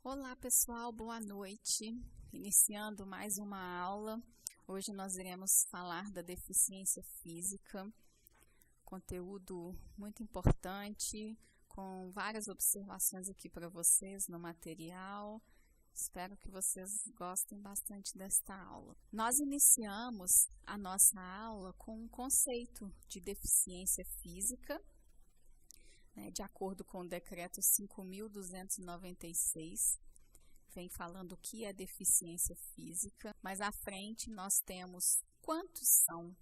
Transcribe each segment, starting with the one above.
Olá pessoal, boa noite. Iniciando mais uma aula. Hoje nós iremos falar da deficiência física, conteúdo muito importante, com várias observações aqui para vocês no material. Espero que vocês gostem bastante desta aula. Nós iniciamos a nossa aula com um conceito de deficiência física, de acordo com o decreto 5.296, vem falando o que é deficiência física, mas à frente nós temos quantos são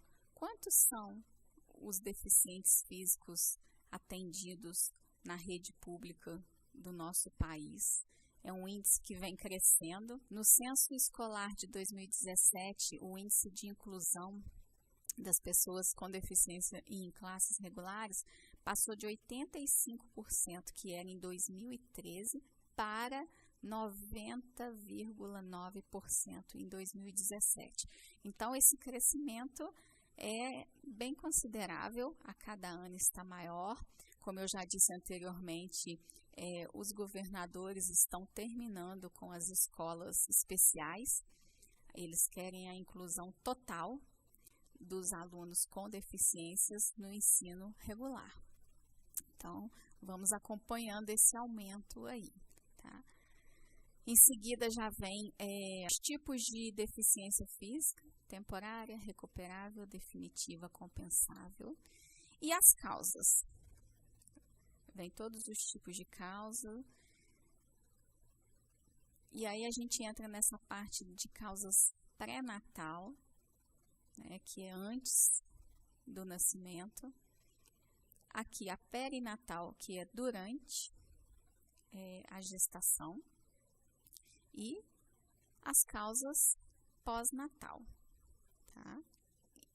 os deficientes físicos atendidos na rede pública do nosso país. É um índice que vem crescendo. No censo escolar de 2017, o índice de inclusão das pessoas com deficiência em classes regulares passou de 85%, que era em 2013, para 90,9% em 2017. Então, esse crescimento é bem considerável, a cada ano está maior. Como eu já disse anteriormente, os governadores estão terminando com as escolas especiais. Eles querem a inclusão total dos alunos com deficiências no ensino regular. Então, vamos acompanhando esse aumento aí, tá? Em seguida já vem os tipos de deficiência física: temporária, recuperável, definitiva, compensável. E as causas. Vem todos os tipos de causa. E aí a gente entra nessa parte de causas pré-natal, que é antes do nascimento. Aqui a perinatal, que é durante a gestação. E as causas pós-natal, tá?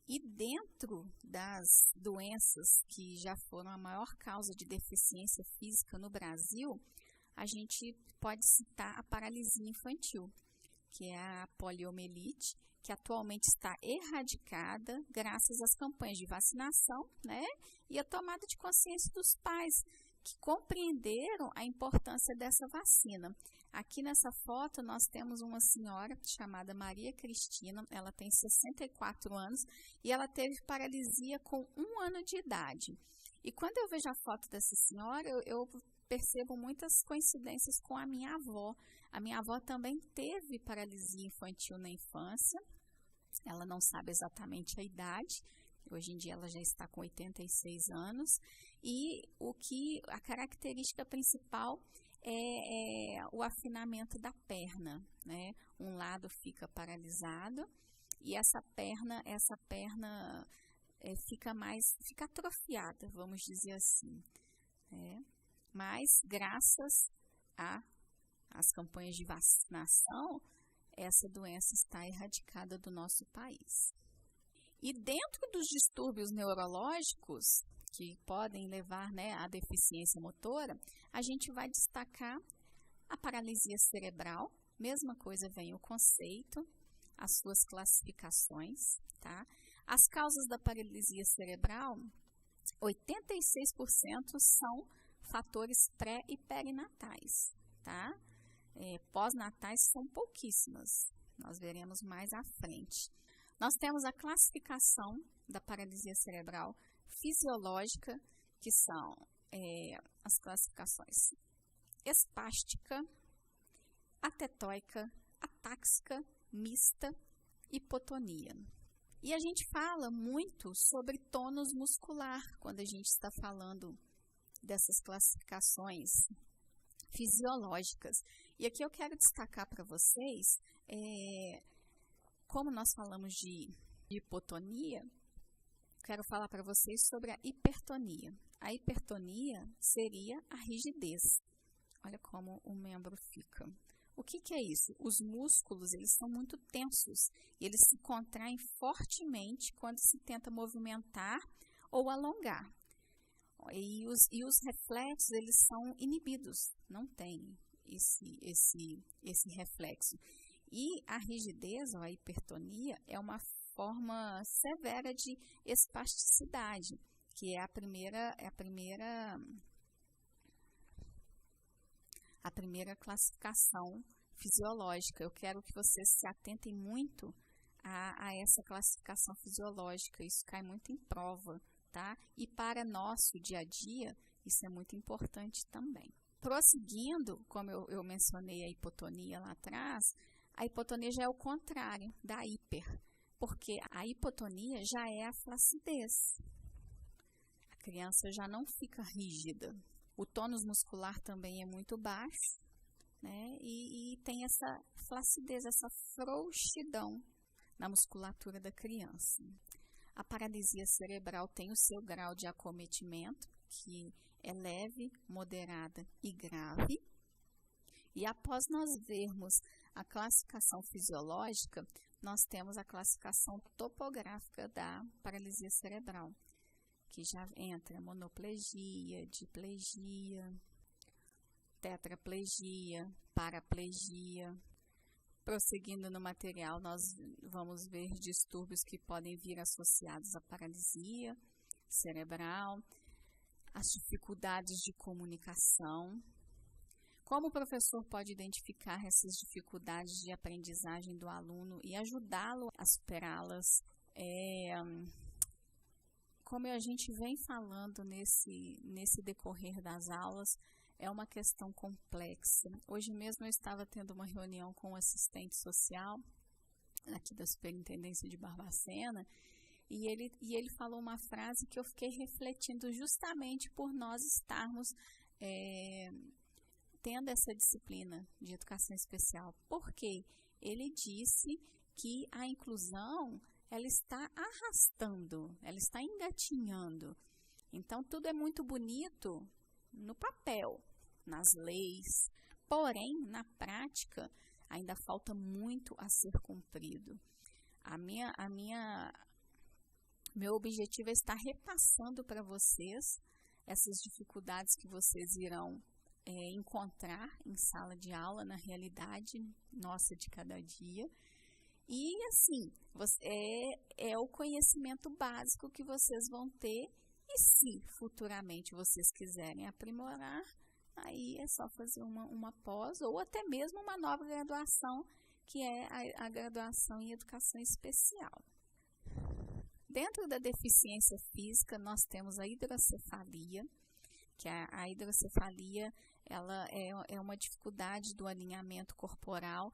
E dentro das doenças que já foram a maior causa de deficiência física no Brasil, a gente pode citar a paralisia infantil, que é a poliomielite, que atualmente está erradicada graças às campanhas de vacinação, e a tomada de consciência dos pais, que compreenderam a importância dessa vacina. Aqui nessa foto nós temos uma senhora chamada Maria Cristina, ela tem 64 anos e ela teve paralisia com 1 ano de idade. E quando eu vejo a foto dessa senhora, eu percebo muitas coincidências com a minha avó. A minha avó também teve paralisia infantil na infância, ela não sabe exatamente a idade. Hoje em dia ela já está com 86 anos e a característica principal é o afinamento da perna, Um lado fica paralisado e essa perna fica atrofiada, vamos dizer assim, Mas graças às campanhas de vacinação, essa doença está erradicada do nosso país. E dentro dos distúrbios neurológicos que podem levar à deficiência motora, a gente vai destacar a paralisia cerebral. Mesma coisa, vem o conceito, as suas classificações, tá? As causas da paralisia cerebral, 86% são fatores pré e perinatais, tá? Pós-natais são pouquíssimas, nós veremos mais à frente. Nós temos a classificação da paralisia cerebral fisiológica, que são as classificações espástica, atetóica, atáxica, mista, hipotonia. E a gente fala muito sobre tônus muscular quando a gente está falando dessas classificações fisiológicas. E aqui eu quero destacar para vocês, como nós falamos de hipotonia, quero falar para vocês sobre a hipertonia. A hipertonia seria a rigidez. Olha como o membro fica. O que é isso? Os músculos, eles são muito tensos e eles se contraem fortemente quando se tenta movimentar ou alongar. E os reflexos, eles são inibidos, não tem esse reflexo. E a rigidez, ou a hipertonia, é uma forma severa de espasticidade, que é a primeira a primeira classificação fisiológica. Eu quero que vocês se atentem muito a essa classificação fisiológica, isso cai muito em prova, tá? E para nosso dia a dia, isso é muito importante também. Prosseguindo, como eu mencionei a hipotonia lá atrás, a hipotonia já é o contrário da hiper, porque a hipotonia já é a flacidez. A criança já não fica rígida. O tônus muscular também é muito baixo, né? E tem essa flacidez, essa frouxidão na musculatura da criança. A paralisia cerebral tem o seu grau de acometimento, que é leve, moderada e grave. E após nós vermos a classificação fisiológica, nós temos a classificação topográfica da paralisia cerebral, que já entra monoplegia, diplegia, tetraplegia, paraplegia. Prosseguindo no material, nós vamos ver distúrbios que podem vir associados à paralisia cerebral, as dificuldades de comunicação. Como o professor pode identificar essas dificuldades de aprendizagem do aluno e ajudá-lo a superá-las? Como a gente vem falando nesse decorrer das aulas, é uma questão complexa. Hoje mesmo eu estava tendo uma reunião com um assistente social aqui da Superintendência de Barbacena e ele falou uma frase que eu fiquei refletindo justamente por nós estarmos tendo essa disciplina de educação especial. Porque ele disse que a inclusão ela está arrastando, ela está engatinhando. Então tudo é muito bonito no papel, nas leis, porém, na prática, ainda falta muito a ser cumprido. Meu objetivo é estar repassando para vocês essas dificuldades que vocês irão encontrar em sala de aula, na realidade nossa de cada dia. E, assim, é o conhecimento básico que vocês vão ter. E se futuramente vocês quiserem aprimorar, aí é só fazer uma pós ou até mesmo uma nova graduação, que é a graduação em educação especial. Dentro da deficiência física, nós temos a hidrocefalia, que a hidrocefalia ela é uma dificuldade do alinhamento corporal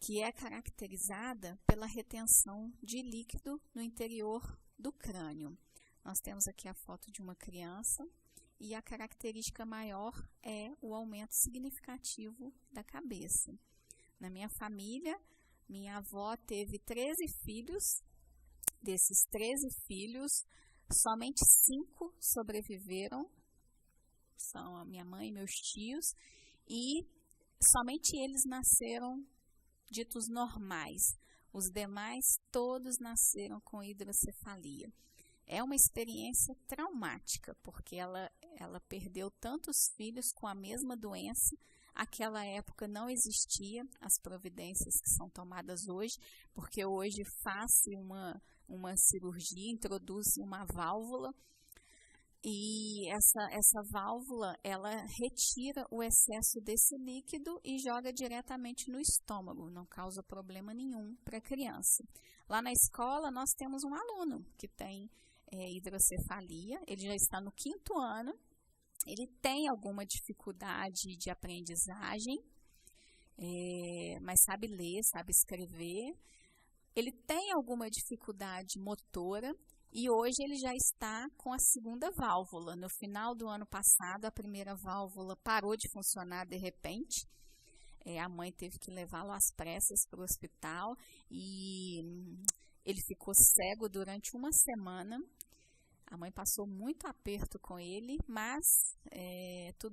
que é caracterizada pela retenção de líquido no interior do crânio. Nós temos aqui a foto de uma criança e a característica maior é o aumento significativo da cabeça. Na minha família, minha avó teve 13 filhos. Desses 13 filhos, somente 5 sobreviveram. São a minha mãe e meus tios. E somente eles nasceram ditos normais. Os demais todos nasceram com hidrocefalia. É uma experiência traumática, porque ela perdeu tantos filhos com a mesma doença. Naquela época não existia as providências que são tomadas hoje, porque hoje faz-se uma cirurgia, introduz uma válvula, e essa válvula, ela retira o excesso desse líquido e joga diretamente no estômago, não causa problema nenhum para a criança. Lá na escola, nós temos um aluno que tem hidrocefalia, ele já está no 5º ano, ele tem alguma dificuldade de aprendizagem, mas sabe ler, sabe escrever. Ele tem alguma dificuldade motora e hoje ele já está com a 2ª válvula. No final do ano passado, a primeira válvula parou de funcionar de repente. A mãe teve que levá-lo às pressas para o hospital e ele ficou cego durante uma semana. A mãe passou muito aperto com ele, mas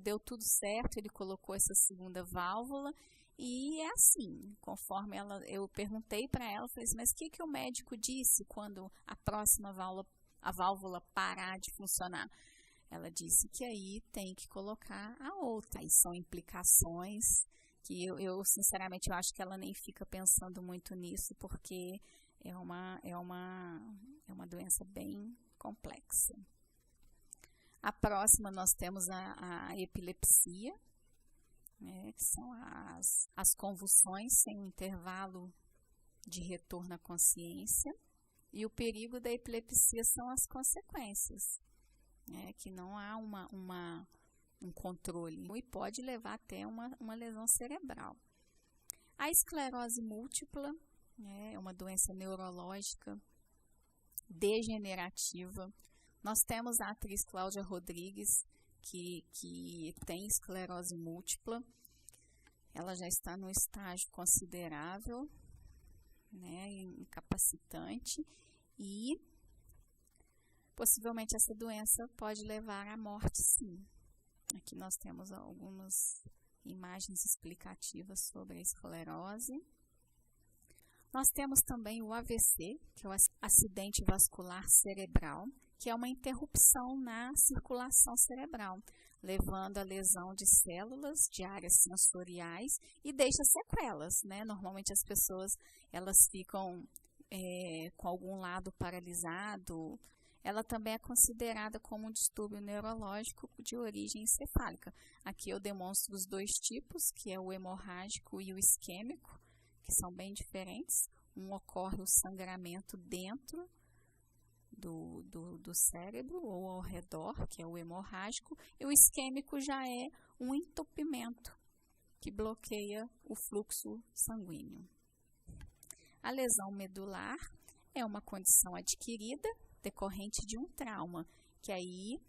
deu tudo certo, ele colocou essa 2ª válvula e é assim, conforme eu perguntei para ela, falei assim, mas o que o médico disse quando a próxima válvula parar de funcionar? Ela disse que aí tem que colocar a outra. Aí são implicações que eu sinceramente, eu acho que ela nem fica pensando muito nisso, porque é uma doença bem complexa. A próxima nós temos a epilepsia, né, que são as convulsões sem um intervalo de retorno à consciência, e o perigo da epilepsia são as consequências, né, que não há um controle e pode levar até uma lesão cerebral. A esclerose múltipla, né, é uma doença neurológica degenerativa. Nós temos a atriz Cláudia Rodrigues, que tem esclerose múltipla. Ela já está num estágio considerável, né, incapacitante, e possivelmente essa doença pode levar à morte, sim. Aqui nós temos algumas imagens explicativas sobre a esclerose. Nós temos também o AVC, que é o acidente vascular cerebral, que é uma interrupção na circulação cerebral, levando à lesão de células de áreas sensoriais e deixa sequelas, né? Normalmente as pessoas elas ficam com algum lado paralisado. Ela também é considerada como um distúrbio neurológico de origem encefálica. Aqui eu demonstro os dois tipos, que é o hemorrágico e o isquêmico, que são bem diferentes. Um ocorre o sangramento dentro do cérebro ou ao redor, que é o hemorrágico, e o isquêmico já é um entupimento que bloqueia o fluxo sanguíneo. A lesão medular é uma condição adquirida decorrente de um trauma, que aí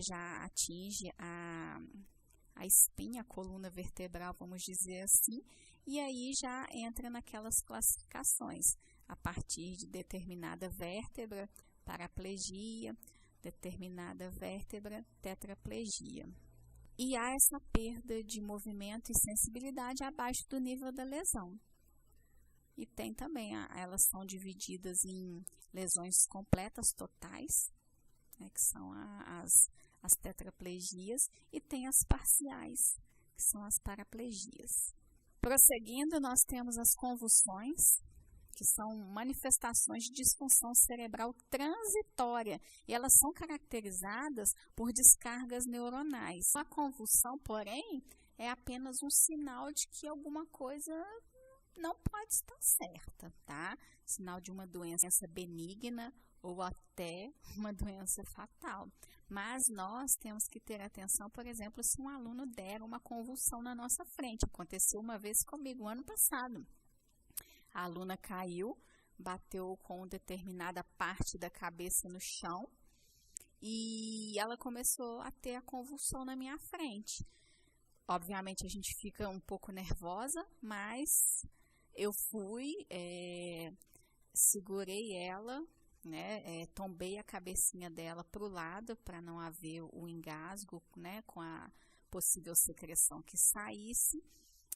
já atinge a espinha, a coluna vertebral, vamos dizer assim, e aí já entra naquelas classificações, a partir de determinada vértebra, paraplegia, determinada vértebra, tetraplegia. E há essa perda de movimento e sensibilidade abaixo do nível da lesão. E tem também, elas são divididas em lesões completas totais, né, que são as tetraplegias, e tem as parciais, que são as paraplegias. Prosseguindo, nós temos as convulsões, que são manifestações de disfunção cerebral transitória, e elas são caracterizadas por descargas neuronais. A convulsão, porém, é apenas um sinal de que alguma coisa não pode estar certa, tá? Sinal de uma doença benigna ou até uma doença fatal. Mas nós temos que ter atenção, por exemplo, se um aluno der uma convulsão na nossa frente. Aconteceu uma vez comigo, ano passado. A aluna caiu, bateu com determinada parte da cabeça no chão e ela começou a ter a convulsão na minha frente. Obviamente a gente fica um pouco nervosa, mas eu fui, segurei ela, né, tombei a cabecinha dela para o lado para não haver o engasgo, né, com a possível secreção que saísse,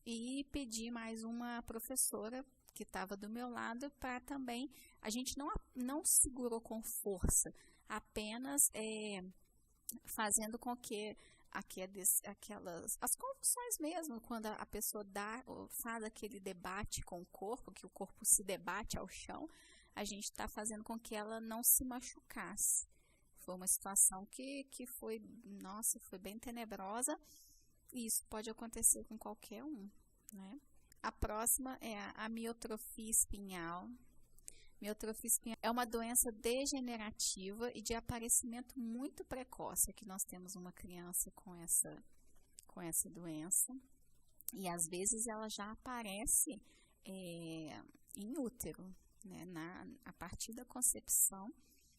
e pedi mais uma professora que estava do meu lado para também, a gente não segurou com força, apenas fazendo com que as convulsões mesmo, quando a pessoa faz aquele debate com o corpo, que o corpo se debate ao chão, a gente está fazendo com que ela não se machucasse. Foi uma situação que foi, nossa, foi bem tenebrosa, e isso pode acontecer com qualquer um, né? A próxima é a amiotrofia espinhal. Miotrofia espinhal é uma doença degenerativa e de aparecimento muito precoce. Aqui nós temos uma criança com essa doença, e às vezes ela já aparece em útero, né? A partir da concepção,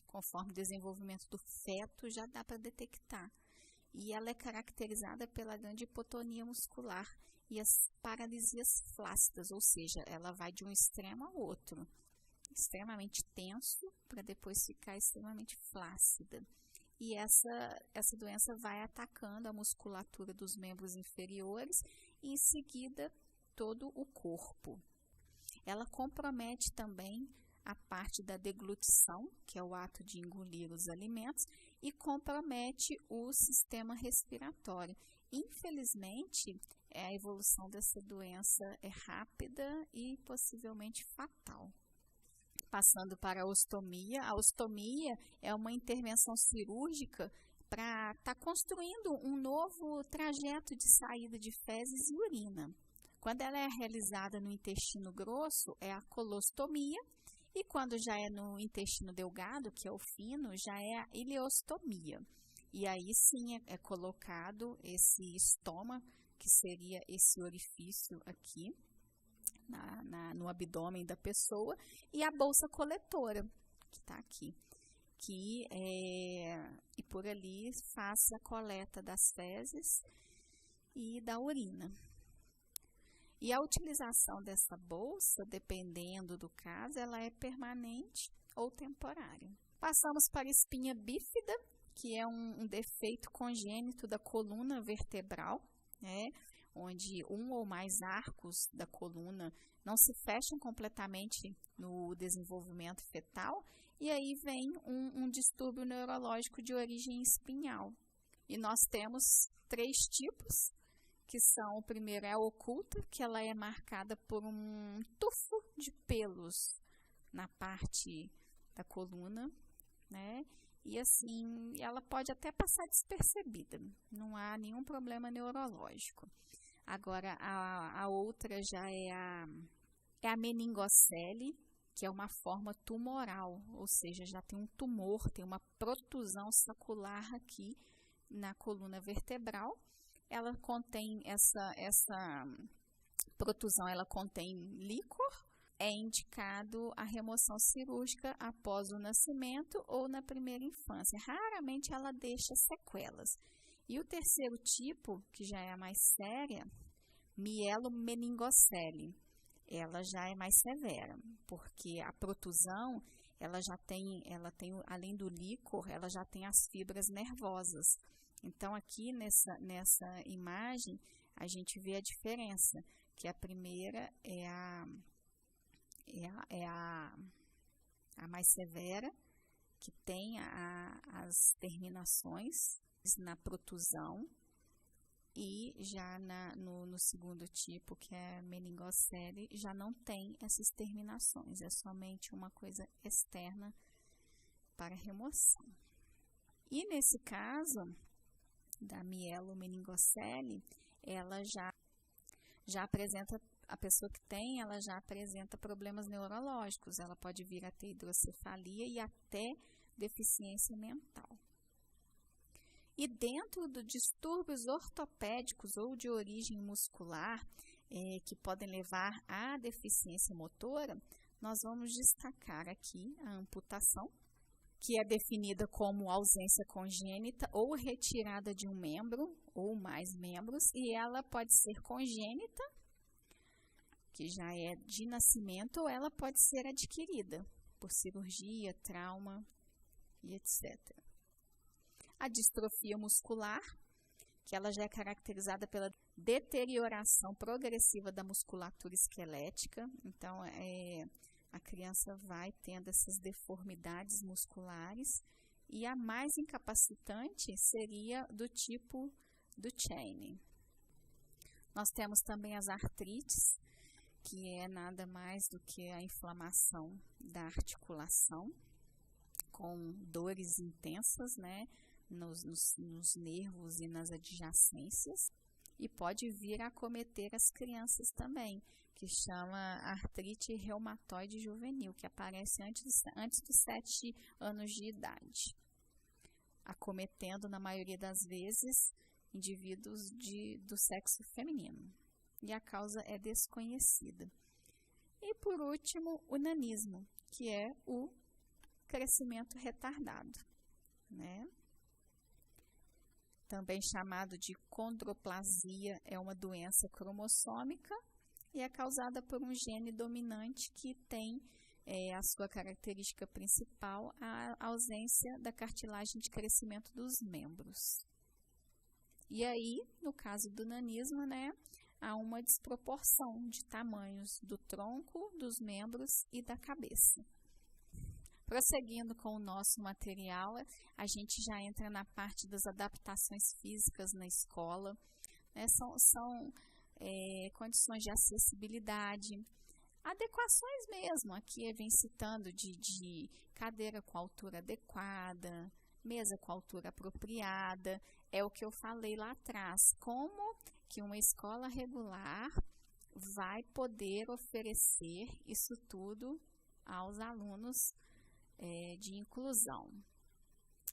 conforme o desenvolvimento do feto, já dá para detectar. E ela é caracterizada pela grande hipotonia muscular e as paralisias flácidas, ou seja, ela vai de um extremo ao outro, extremamente tenso para depois ficar extremamente flácida. E essa doença vai atacando a musculatura dos membros inferiores e em seguida todo o corpo. Ela compromete também a parte da deglutição, que é o ato de engolir os alimentos, e compromete o sistema respiratório. Infelizmente, a evolução dessa doença é rápida e possivelmente fatal. Passando para a ostomia é uma intervenção cirúrgica para estar construindo um novo trajeto de saída de fezes e urina. Quando ela é realizada no intestino grosso, é a colostomia, e quando já é no intestino delgado, que é o fino, já é a ileostomia. E aí sim é colocado esse estoma, que seria esse orifício aqui, no abdômen da pessoa, e a bolsa coletora, que está aqui. E por ali faz a coleta das fezes e da urina. E a utilização dessa bolsa, dependendo do caso, ela é permanente ou temporária. Passamos para a espinha bífida, que é um defeito congênito da coluna vertebral, né, onde um ou mais arcos da coluna não se fecham completamente no desenvolvimento fetal, e aí vem um distúrbio neurológico de origem espinhal. E nós temos 3 tipos, que são: o primeiro é a oculta, que ela é marcada por um tufo de pelos na parte da coluna, né? E assim, ela pode até passar despercebida, não há nenhum problema neurológico. Agora, a outra já é a meningocele, que é uma forma tumoral, ou seja, já tem um tumor, tem uma protusão sacular aqui na coluna vertebral. Ela contém essa protusão, ela contém líquor. É indicado a remoção cirúrgica após o nascimento ou na primeira infância. Raramente ela deixa sequelas. E o terceiro tipo, que já é a mais séria, mielomeningocele, ela já é mais severa, porque a protusão, ela tem, além do líquor, ela já tem as fibras nervosas. Então, aqui nessa imagem, a gente vê a diferença, que a primeira é a mais severa, que tem as terminações na protusão, e já no segundo tipo, que é meningocele, já não tem essas terminações, é somente uma coisa externa para remoção. E nesse caso da mielomeningocele, ela já apresenta, a pessoa que tem, ela já apresenta problemas neurológicos, ela pode vir a ter hidrocefalia e até deficiência mental. E dentro dos distúrbios ortopédicos ou de origem muscular, que podem levar à deficiência motora, nós vamos destacar aqui a amputação, que é definida como ausência congênita ou retirada de um membro ou mais membros, e ela pode ser congênita, que já é de nascimento, ou ela pode ser adquirida por cirurgia, trauma e etc. A distrofia muscular, que ela já é caracterizada pela deterioração progressiva da musculatura esquelética. Então, a criança vai tendo essas deformidades musculares. E a mais incapacitante seria do tipo do Chaney. Nós temos também as artrites, que é nada mais do que a inflamação da articulação, com dores intensas, né? Nos nervos e nas adjacências, e pode vir a acometer as crianças também, que chama artrite reumatoide juvenil, que aparece antes dos 7 anos de idade, acometendo, na maioria das vezes, indivíduos do sexo feminino, e a causa é desconhecida. E, por último, o nanismo, que é o crescimento retardado, né? Também chamado de condroplasia, é uma doença cromossômica e é causada por um gene dominante que tem a sua característica principal a ausência da cartilagem de crescimento dos membros. E aí, no caso do nanismo, né, há uma desproporção de tamanhos do tronco, dos membros e da cabeça. Prosseguindo com o nosso material, a gente já entra na parte das adaptações físicas na escola, né? São condições de acessibilidade, adequações mesmo, aqui vem citando de cadeira com altura adequada, mesa com altura apropriada, é o que eu falei lá atrás, como que uma escola regular vai poder oferecer isso tudo aos alunos de inclusão.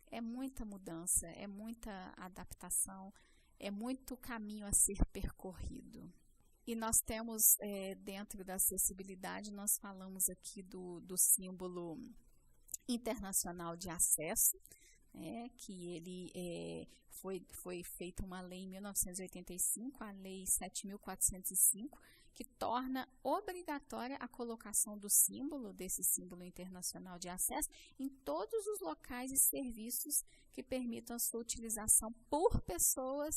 É muita mudança, é muita adaptação, é muito caminho a ser percorrido. E nós temos, dentro da acessibilidade, nós falamos aqui do símbolo internacional de acesso, que ele foi feita uma lei em 1985, a Lei 7.405, que torna obrigatória a colocação desse símbolo internacional de acesso em todos os locais e serviços que permitam a sua utilização por pessoas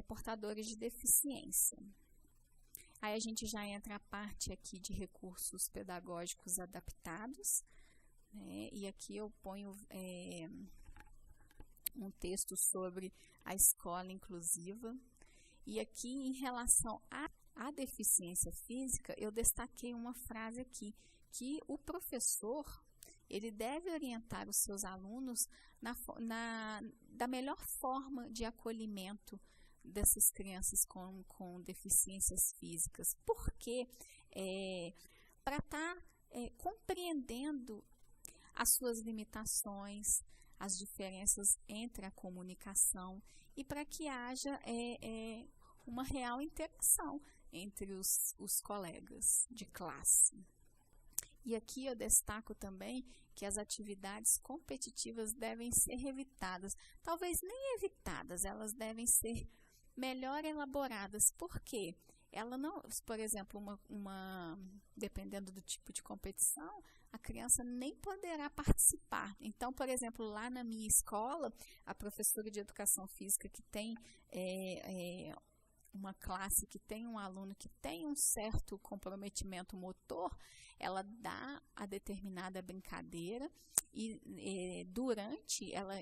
portadoras de deficiência. Aí a gente já entra a parte aqui de recursos pedagógicos adaptados, e aqui eu ponho um texto sobre a escola inclusiva. E aqui, em relação à deficiência física, eu destaquei uma frase aqui, que o professor ele deve orientar os seus alunos da melhor forma de acolhimento dessas crianças com deficiências físicas. Porque para estar compreendendo as suas limitações, as diferenças entre a comunicação e para que haja uma real interação entre os colegas de classe. E aqui eu destaco também que as atividades competitivas devem ser evitadas. Talvez nem evitadas, elas devem ser melhor elaboradas. Por quê? Ela não, por exemplo, dependendo do tipo de competição, a criança nem poderá participar. Então, por exemplo, lá na minha escola, a professora de educação física que tem uma classe que tem um aluno que tem um certo comprometimento motor, ela dá a determinada brincadeira e durante ela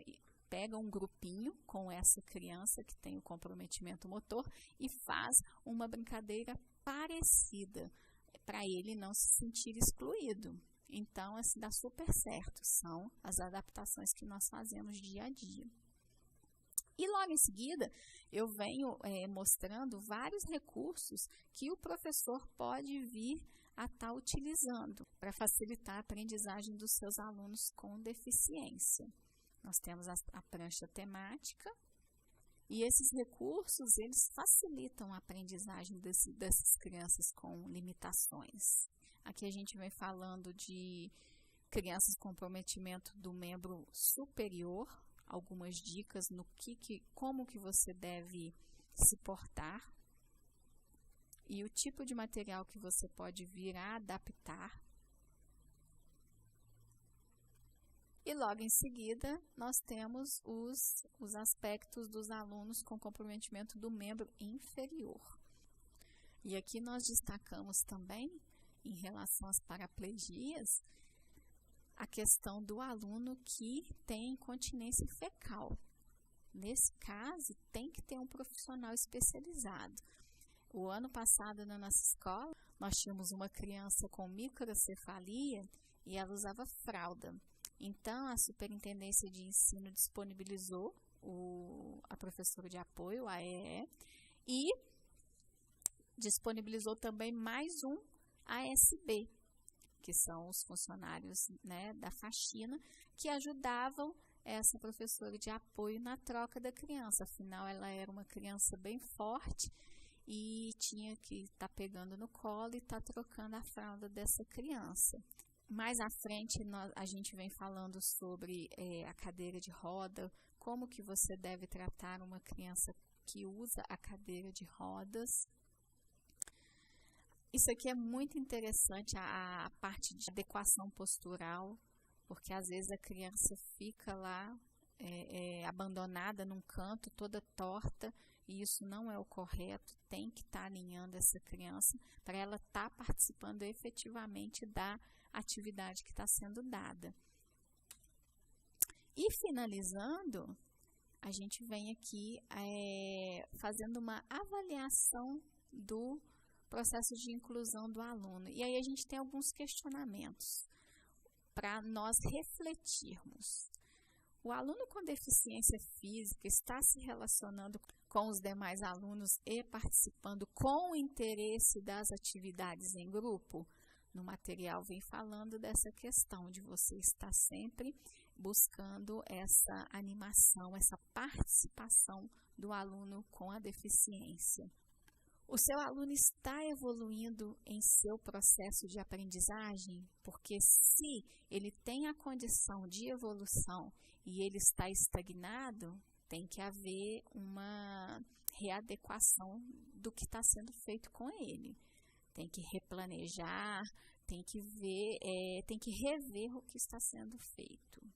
pega um grupinho com essa criança que tem o comprometimento motor e faz uma brincadeira parecida para ele não se sentir excluído. Então, assim, dá super certo, são as adaptações que nós fazemos dia a dia. E logo em seguida, eu venho mostrando vários recursos que o professor pode vir a estar utilizando para facilitar a aprendizagem dos seus alunos com deficiência. Nós temos a prancha temática e esses recursos, eles facilitam a aprendizagem dessas crianças com limitações. Aqui a gente vem falando de crianças com comprometimento do membro superior, algumas dicas no como que você deve se portar e o tipo de material que você pode vir a adaptar. E logo em seguida, nós temos os aspectos dos alunos com comprometimento do membro inferior. E aqui nós destacamos também, em relação às paraplegias, a questão do aluno que tem incontinência fecal. Nesse caso, tem que ter um profissional especializado. O ano passado, na nossa escola, nós tínhamos uma criança com microcefalia e ela usava fralda. Então, a Superintendência de Ensino disponibilizou a professora de apoio, a AEE, e disponibilizou também mais um ASB, que são os funcionários, né, da faxina, que ajudavam essa professora de apoio na troca da criança. Afinal, ela era uma criança bem forte e tinha que estar pegando no colo e estar trocando a fralda dessa criança. Mais à frente, a gente vem falando sobre a cadeira de roda, como que você deve tratar uma criança que usa a cadeira de rodas. Isso aqui é muito interessante, a parte de adequação postural, porque às vezes a criança fica lá abandonada num canto, toda torta, e isso não é o correto. Tem que estar alinhando essa criança para ela estar participando efetivamente da atividade que está sendo dada. E finalizando, a gente vem aqui fazendo uma avaliação do processo de inclusão do aluno. E aí a gente tem alguns questionamentos para nós refletirmos. O aluno com deficiência física está se relacionando com os demais alunos e participando com o interesse das atividades em grupo? No material vem falando dessa questão de você estar sempre buscando essa animação, essa participação do aluno com a deficiência. O seu aluno está evoluindo em seu processo de aprendizagem? Porque se ele tem a condição de evolução e ele está estagnado, tem que haver uma readequação do que está sendo feito com ele. Tem que replanejar, tem que ver, tem que rever o que está sendo feito.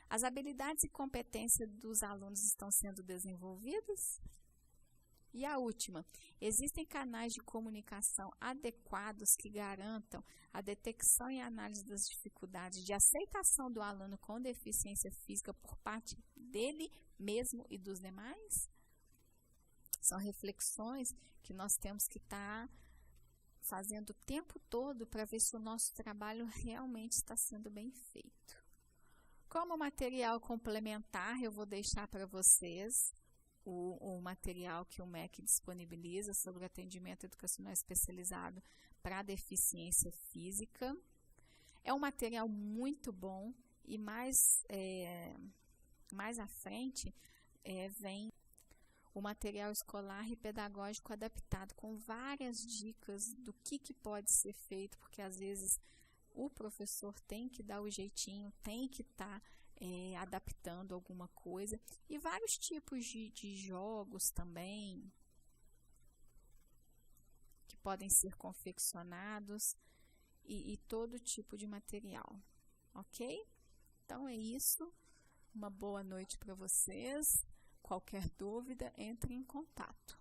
As habilidades e competências dos alunos estão sendo desenvolvidas? E a última, existem canais de comunicação adequados que garantam a detecção e análise das dificuldades de aceitação do aluno com deficiência física por parte dele mesmo e dos demais? São reflexões que nós temos que estar fazendo o tempo todo para ver se o nosso trabalho realmente está sendo bem feito. Como material complementar, eu vou deixar para vocês o material que o MEC disponibiliza sobre o atendimento educacional especializado para deficiência física. É um material muito bom e mais à frente vem o material escolar e pedagógico adaptado com várias dicas do que pode ser feito, porque às vezes o professor tem que dar o jeitinho, tem que estar adaptando alguma coisa, e vários tipos de jogos também que podem ser confeccionados e todo tipo de material, ok? Então é isso, uma boa noite para vocês. Qualquer dúvida, entre em contato.